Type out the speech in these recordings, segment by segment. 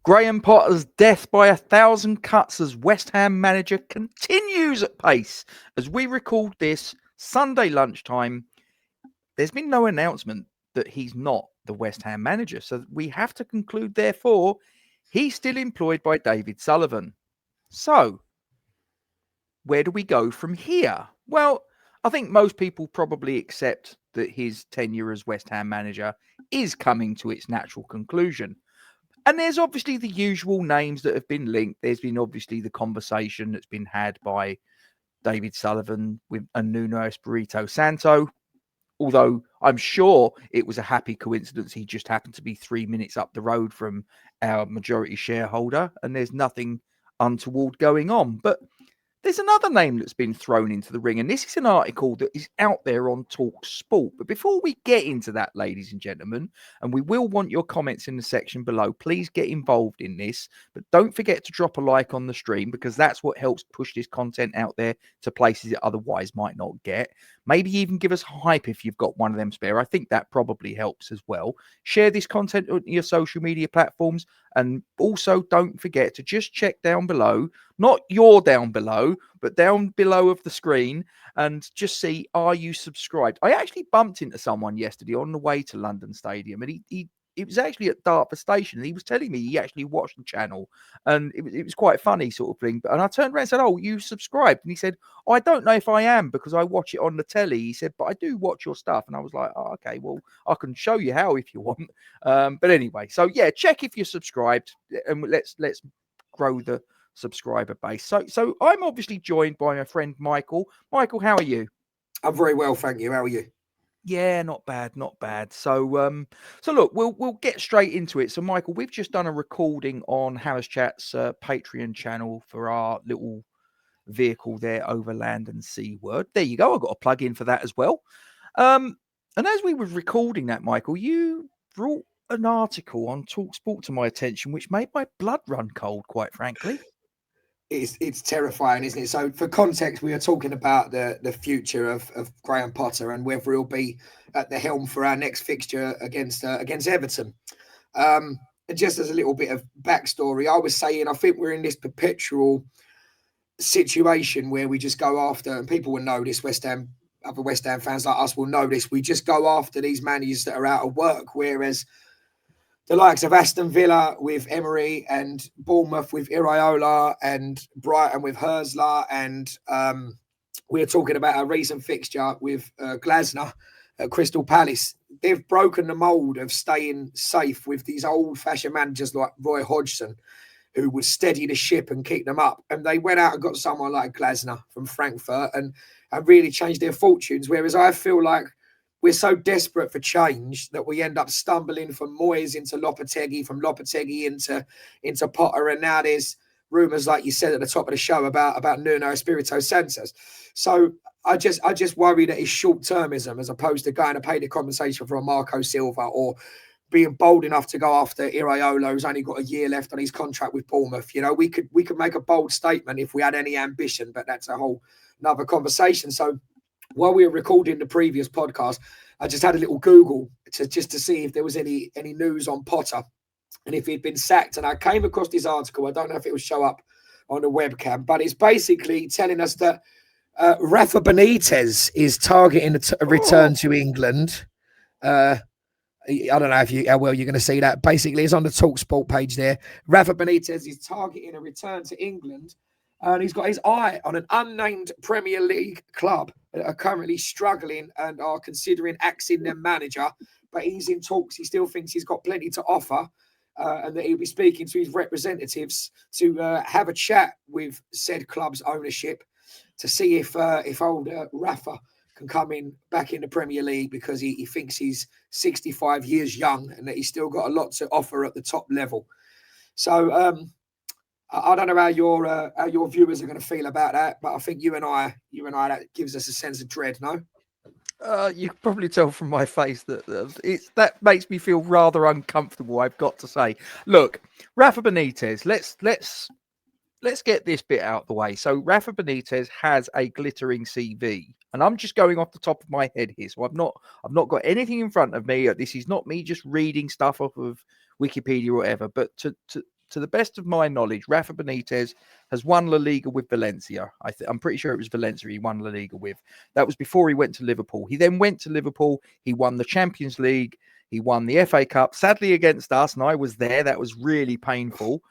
Graham Potter's death by 1,000 cuts as West Ham manager continues at pace. As we record this Sunday lunchtime, there's been no announcement that he's not the West Ham manager. So we have to conclude, therefore, he's still employed by David Sullivan. So where do we go from here? Well, I think most people probably accept that his tenure as West Ham manager is coming to its natural conclusion. And there's obviously the usual names that have been linked. There's been obviously the conversation that's been had by David Sullivan with Nuno Espirito Santo. Although I'm sure it was a happy coincidence. He just happened to be 3 minutes up the road from our majority shareholder, and there's nothing untoward going on. But there's another name that's been thrown into the ring, and this is an article that is out there on Talk Sport. But before we get into that, ladies and gentlemen, and we will want your comments in the section below, please get involved in this. But don't forget to drop a like on the stream, because that's what helps push this content out there to places it otherwise might not get. Maybe even give us hype if you've got one of them spare. I think that probably helps as well. Share this content on your social media platforms. And also don't forget to just check down below, not your down below, but down below of the screen, and just see, are you subscribed? I actually bumped into someone yesterday on the way to London Stadium, and it was actually at Dartford Station, and he was telling me he actually watched the channel, and it was quite funny sort of thing. And I turned around and said, "Oh, you subscribed?" And he said, "Oh, I don't know if I am, because I watch it on the telly." He said, "But I do watch your stuff." And I was like, "Oh, okay, well, I can show you how if you want." But anyway, so yeah, check if you're subscribed, and let's grow the subscriber base. So I'm obviously joined by my friend Michael. Michael, how are you? I'm very well, thank you. How are you? Yeah, not bad, not bad. So look, we'll get straight into it. So, Michael, we've just done a recording on Harris Chat's Patreon channel for our little vehicle there, Overland and Seaward. There you go. I got a plug in for that as well. And as we were recording that, Michael, you brought an article on Talksport to my attention, which made my blood run cold, quite frankly. It's terrifying, isn't it? So, for context, we are talking about the future of Graham Potter and whether he'll be at the helm for our next fixture against Everton. And just as a little bit of backstory, I was saying I think we're in this perpetual situation where we just go after, and people will know this. Other West Ham fans like us will know this. We just go after these managers that are out of work, whereas the likes of Aston Villa with Emery and Bournemouth with Iraola and Brighton with Herzler, and we're talking about a recent fixture with Glasner at Crystal Palace. They've broken the mould of staying safe with these old-fashioned managers like Roy Hodgson, who would steady the ship and keep them up. And they went out and got someone like Glasner from Frankfurt and really changed their fortunes, whereas I feel like we're so desperate for change that we end up stumbling from Moyes into Lopetegui, from Lopetegui into Potter, and now there's rumours, like you said at the top of the show, about Nuno Espirito Santo. So I just worry that it's short-termism as opposed to going to pay the compensation for a Marco Silva, or being bold enough to go after Iraola, who's only got a year left on his contract with Bournemouth. You know, we could make a bold statement if we had any ambition, but that's a whole another conversation. So while we were recording the previous podcast, I just had a little Google to see if there was any news on Potter and if he'd been sacked. And I came across this article. I don't know if it will show up on the webcam, but it's basically telling us that Rafa Benítez is targeting a return to England. I don't know how well you're going to see that. Basically, it's on the TalkSport page there. Rafa Benítez is targeting a return to England, and he's got his eye on an unnamed Premier League club that are currently struggling and are considering axing their manager. But he's in talks. He still thinks he's got plenty to offer, and that he'll be speaking to his representatives to have a chat with said club's ownership to see if old Rafa can come back in the Premier League, because he thinks he's 65 years young and that he's still got a lot to offer at the top level. So I don't know how your viewers are going to feel about that, but I think you and I, that gives us a sense of dread, no? You can probably tell from my face that that makes me feel rather uncomfortable, I've got to say. Look, Rafa Benítez, let's get this bit out the way. So Rafa Benítez has a glittering CV, and I'm just going off the top of my head here. So I've not got anything in front of me. This is not me just reading stuff off of Wikipedia or whatever. But to to the best of my knowledge, Rafa Benítez has won La Liga with Valencia. I'm pretty sure it was Valencia he won La Liga with. That was before he went to Liverpool. He then went to Liverpool. He won the Champions League. He won the FA Cup, sadly against us, and I was there. That was really painful.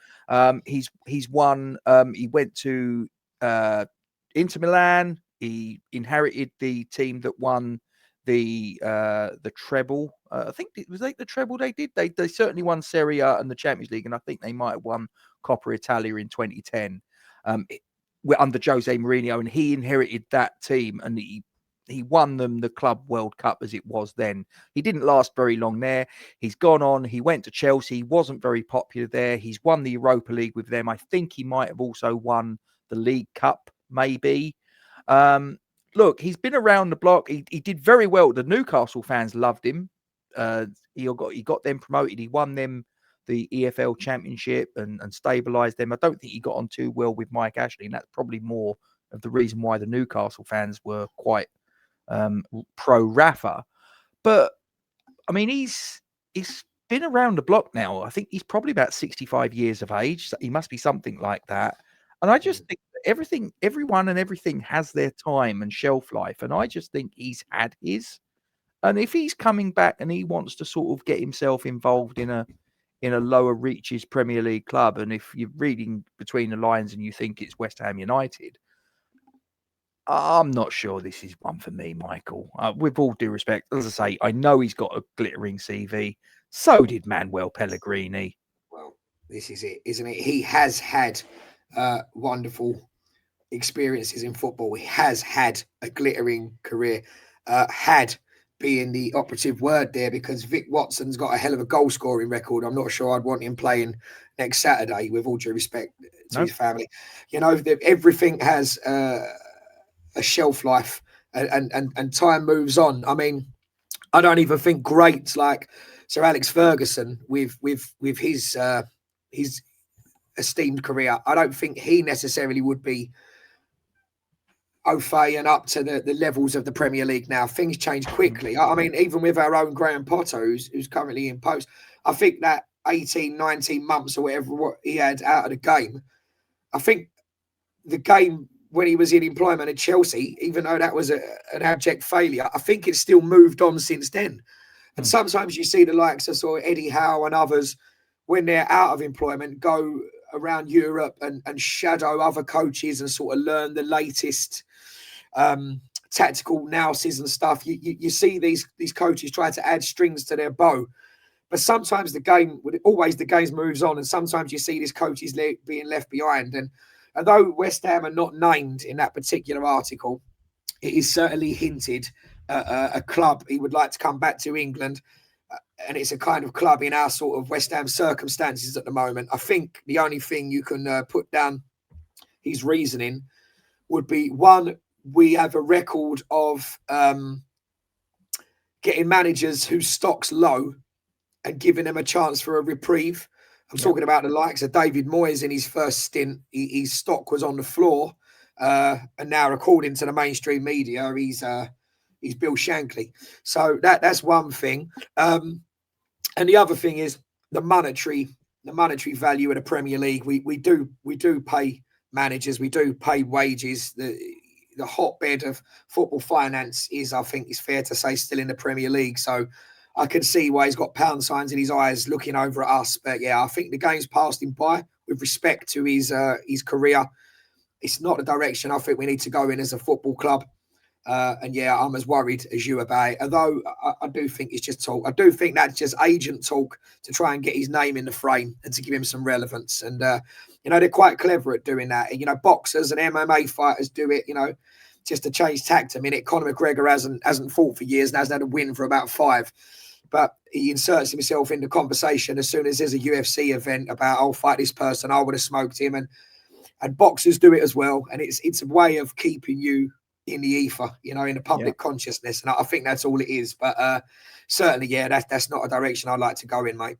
He's won. He went to Inter Milan. He inherited the team that won the treble. I think it was like the treble they did. They certainly won Serie A and the Champions League, and I think they might have won Coppa Italia in 2010. Under Jose Mourinho, and he inherited that team, and he won them the Club World Cup as it was then. He didn't last very long there. He's gone on. He went to Chelsea. He wasn't very popular there. He's won the Europa League with them. I think he might have also won the League Cup, maybe. Look, he's been around the block. He did very well. The Newcastle fans loved him. He got them promoted. He won them the EFL Championship and stabilised them. I don't think he got on too well with Mike Ashley, and that's probably more of the reason why the Newcastle fans were quite pro Rafa. But I mean, he's been around the block now. I think he's probably about 65 years of age. So he must be something like that. And I just think everyone and everything has their time and shelf life. And I just think he's had his. And if he's coming back and he wants to sort of get himself involved in a lower reaches Premier League club, and if you're reading between the lines and you think it's West Ham United, I'm not sure this is one for me, Michael. With all due respect, as I say, I know he's got a glittering CV. So did Manuel Pellegrini. Well, this is it, isn't it? He has had wonderful experiences in football. He has had a glittering career. Had being the operative word there, because Vic Watson's got a hell of a goal scoring record. I'm not sure I'd want him playing next Saturday, with all due respect to his family. You know, everything has a shelf life, and time moves on. I mean, I don't even think greats like Sir Alex Ferguson with his esteemed career, I don't think he necessarily would be au fait and up to the levels of the Premier League now. Things change quickly. I mean, even with our own Graham Potter, who's currently in post, I think that 18, 19 months or whatever what he had out of the game, I think the game when he was in employment at Chelsea, even though that was an abject failure, I think it's still moved on since then. And sometimes you see the likes of sort of Eddie Howe and others, when they're out of employment, go around Europe and shadow other coaches and sort of learn the latest tactical analysis and stuff. You see these coaches try to add strings to their bow, but sometimes the game moves on, and sometimes you see these coaches being left behind. And although West Ham are not named in that particular article, it is certainly hinted at a club he would like to come back to England. And it's a kind of club in our sort of West Ham circumstances at the moment. I think the only thing you can put down his reasoning would be, one, we have a record of getting managers whose stock's low and giving them a chance for a reprieve. I'm talking about the likes of David Moyes in his first stint. His stock was on the floor. And now, according to the mainstream media, he's Bill Shankly. So that's one thing. And the other thing is the monetary value of the Premier League. We do pay managers, we do pay wages. The hotbed of football finance is, I think it's fair to say, still in the Premier League. So I can see why he's got pound signs in his eyes looking over at us. But yeah, I think the game's passed him by with respect to his career. It's not the direction I think we need to go in as a football club. And yeah, I'm as worried as you about it. Although I do think it's just talk. I do think that's just agent talk to try and get his name in the frame and to give him some relevance. And they're quite clever at doing that. And, boxers and MMA fighters do it, just to change tact a minute. Conor McGregor hasn't fought for years and has had a win for about 5. But he inserts himself in the conversation as soon as there's a UFC event about, I'll fight this person, I would have smoked him. And boxers do it as well. And it's a way of keeping you in the ether, in the public consciousness. And I think that's all it is. But certainly, that's not a direction I'd like to go in, mate.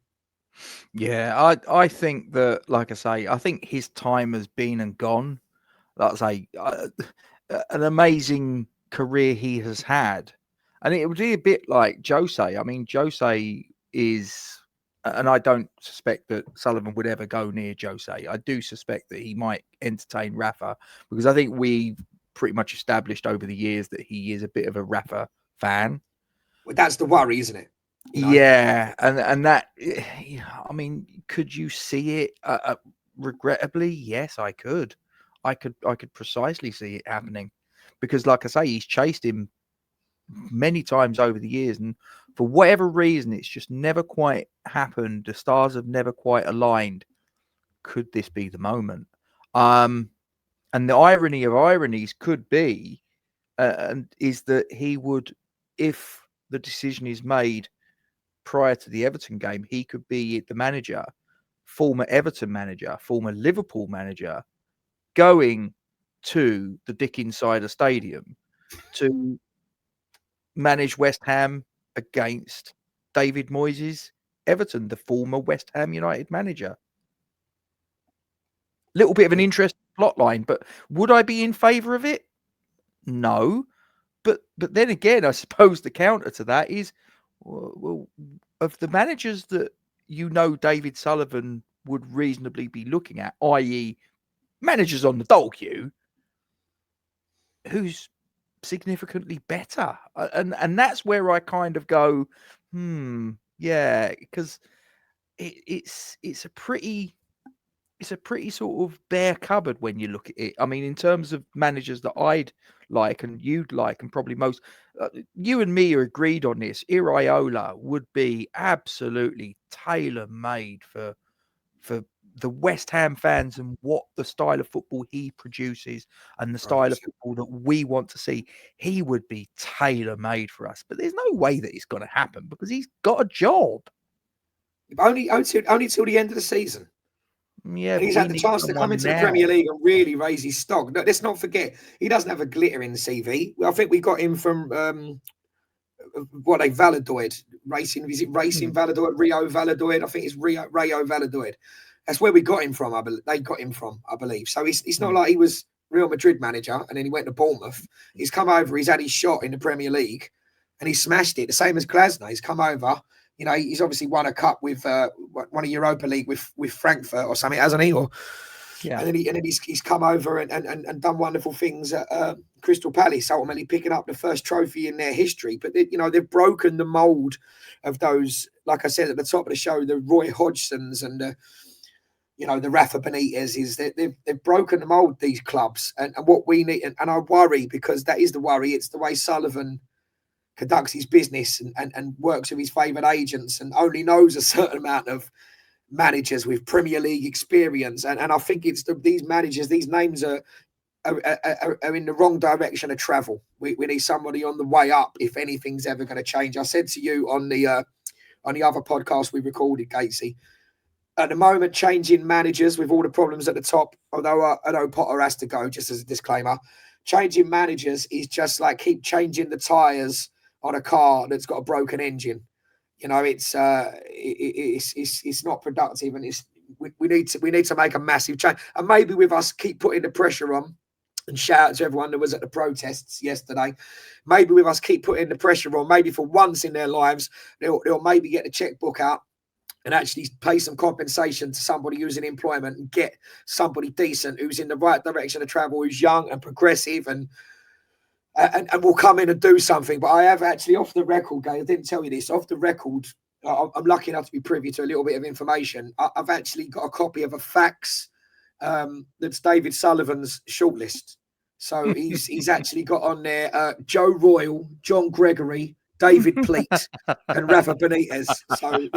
Yeah, I think that, like I say, I think his time has been and gone. Like I say, an amazing career he has had. And it would be a bit like Jose. I mean, Jose is and I don't suspect that Sullivan would ever go near Jose. I do suspect that he might entertain Rafa, because I think we've pretty much established over the years that he is a bit of a Rafa fan. Well, that's the worry, isn't it? Yeah, and that, I mean, could you see it? Regrettably, yes, I could. I could precisely see it happening, because, like I say, he's chased him many times over the years, and for whatever reason, it's just never quite happened. The stars have never quite aligned. Could this be the moment? And the irony of ironies could be, and is that he would, if the decision is made prior to the Everton game, he could be the manager, former Everton manager, former Liverpool manager, going to the Dick Insider Stadium to manage West Ham against David Moyes' Everton, the former West Ham United manager. Little bit of an interesting plot line, but would I be in favour of it? No. But then again, I suppose the counter to that is, well, of the managers that David Sullivan would reasonably be looking at, i.e. managers on the dole queue, who's significantly better? And that's where I kind of go, yeah, because it's a pretty sort of bare cupboard when you look at it. I mean, in terms of managers that I'd like and you'd like, and probably most, you and me are agreed on this. Iraola would be absolutely tailor-made for the West Ham fans and what the style of football he produces and the style of football that we want to see. He would be tailor-made for us. But there's no way that it's going to happen, because he's got a job. Only till the end of the season. Yeah, and he's had the chance to come into the Premier League and really raise his stock. No, let's not forget, he doesn't have a glittering CV. I think we got him from Valladolid racing. Is it Racing Valladolid, Rio Valladolid? I think it's Rayo Valladolid. That's where we got him from. They got him from, I believe. So it's not like he was Real Madrid manager and then he went to Bournemouth. He's come over. He's had his shot in the Premier League and he smashed it. The same as Glasner. He's come over. You know, he's obviously won a cup with won a Europa League with Frankfurt or something, hasn't he? Or yeah. And then he's come over and done wonderful things at Crystal Palace, ultimately picking up the first trophy in their history. But they've broken the mould of those, like I said at the top of the show, the Roy Hodgsons and the Rafa Benítez. Is that they've broken the mould, these clubs, and what we need. And I worry, because that is the worry. It's the way Sullivan conducts his business and works with his favoured agents and only knows a certain amount of managers with Premier League experience. And I think it's these managers, these names are in the wrong direction of travel. We need somebody on the way up if anything's ever going to change. I said to you on the other podcast we recorded, Gatesy, at the moment, changing managers with all the problems at the top, although I know Potter has to go, just as a disclaimer, changing managers is just like keep changing the tyres on a car that's got a broken engine. It's not productive, and we need to make a massive change. And maybe with us keep putting the pressure on, and shout out to everyone that was at the protests yesterday. Maybe with us keep putting the pressure on, maybe for once in their lives, they'll maybe get the checkbook out and actually pay some compensation to somebody who's in employment and get somebody decent who's in the right direction of travel, who's young and progressive and will come in and do something. But I have actually, off the record, Gay, I didn't tell you this, off the record, I'm lucky enough to be privy to a little bit of information. I've actually got a copy of a fax that's David Sullivan's shortlist. So he's actually got on there Joe Royal, John Gregory, David Pleat and Rafa Benítez. So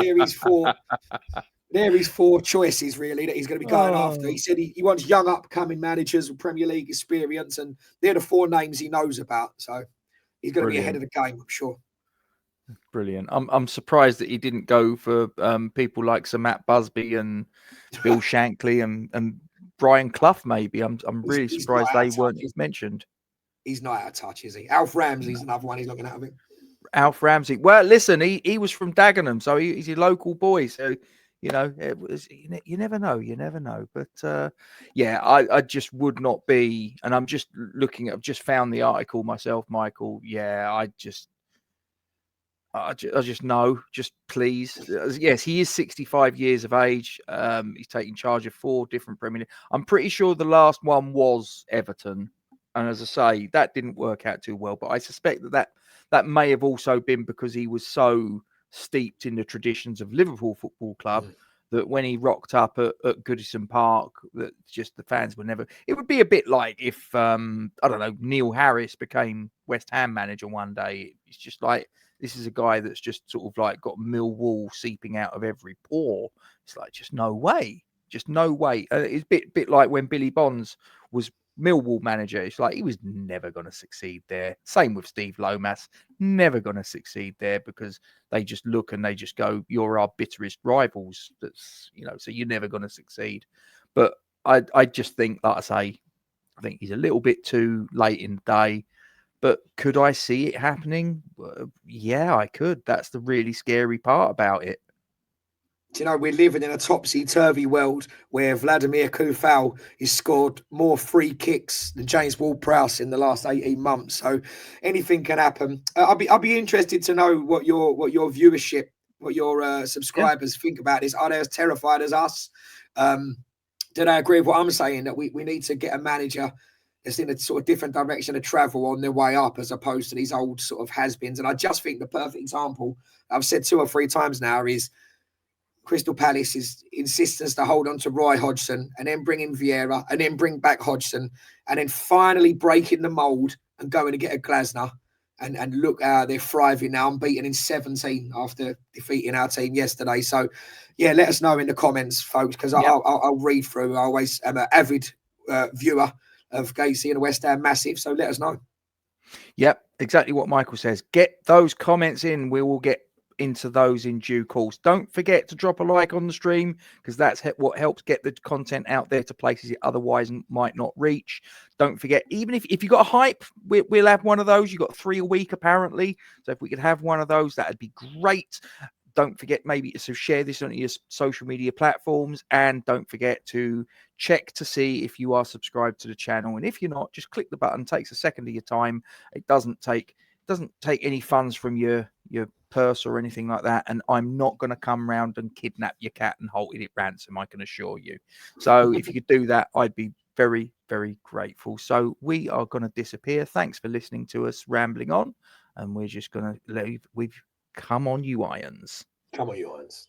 there is four choices really that he's going to be going after. He said he wants young upcoming managers with Premier League experience, and they're the four names he knows about. So he's going to be ahead of the game, I'm sure. Brilliant. I'm surprised that he didn't go for people like Sir Matt Busby and Bill Shankly and Brian Clough. Maybe I'm really surprised they weren't mentioned. He's not out of touch, is he? Alf Ramsey's another one he's looking at, I think. Alf Ramsey. Well, listen, he was from Dagenham, so he's a local boy. So it was. You never know. You never know. But yeah, I just would not be. And I'm just looking. I've just found the article myself, Michael. Yeah, I just know, just please. Yes, he is 65 years of age. He's taking charge of 4 different Premier League. I'm pretty sure the last one was Everton. And as I say, that didn't work out too well. But I suspect that may have also been because he was so steeped in the traditions of Liverpool Football Club that when he rocked up at Goodison Park, that just the fans would never. It would be a bit like if, I don't know, Neil Harris became West Ham manager one day. It's just like, this is a guy that's just sort of like got Millwall seeping out of every pore. It's like, just no way. Just no way. It's a bit like when Billy Bonds was Millwall manager. It's like he was never going to succeed there. Same with Steve Lomas. Never going to succeed there because they just look and they just go, you're our bitterest rivals. That's, so you're never going to succeed. But I just think, like I say, I think he's a little bit too late in the day. But could I see it happening? Yeah, I could. That's the really scary part about it. Do you know, we're living in a topsy-turvy world where Vladimir Kufal has scored more free kicks than James Ward-Prowse in the last 18 months. So anything can happen. I'll be interested to know what your viewership, what your subscribers think about this. Are they as terrified as us? Do they agree with what I'm saying, that we need to get a manager that's in a sort of different direction of travel on their way up, as opposed to these old sort of has-beens? And I just think the perfect example, I've said 2 or 3 times now, is Crystal Palace's insistence to hold on to Roy Hodgson and then bring in Vieira and then bring back Hodgson and then finally breaking the mould and going to get a Glasner. And look, they're thriving now, unbeaten in 17 after defeating our team yesterday. So, yeah, let us know in the comments, folks, because I'll read through. I always am an avid viewer of Gatesy and West Ham Massive, so let us know. Yep, exactly what Michael says. Get those comments in. We will get into those in due course. Don't forget to drop a like on the stream, because that's what helps get the content out there to places it otherwise might not reach. Don't forget, even if you got a hype, we'll have one of those. You got 3 a week apparently, so if we could have one of those, that'd be great. Don't forget maybe to share this on your social media platforms, and don't forget to check to see if you are subscribed to the channel. And if you're not, just click the button. It takes a second of your time. It doesn't take any funds from your purse or anything like that. And I'm not going to come round and kidnap your cat and hold it at ransom, I can assure you. So if you could do that, I'd be very, very grateful. So we are going to disappear. Thanks for listening to us rambling on, and we're just going to leave. We've come on, you irons. Come on, you irons.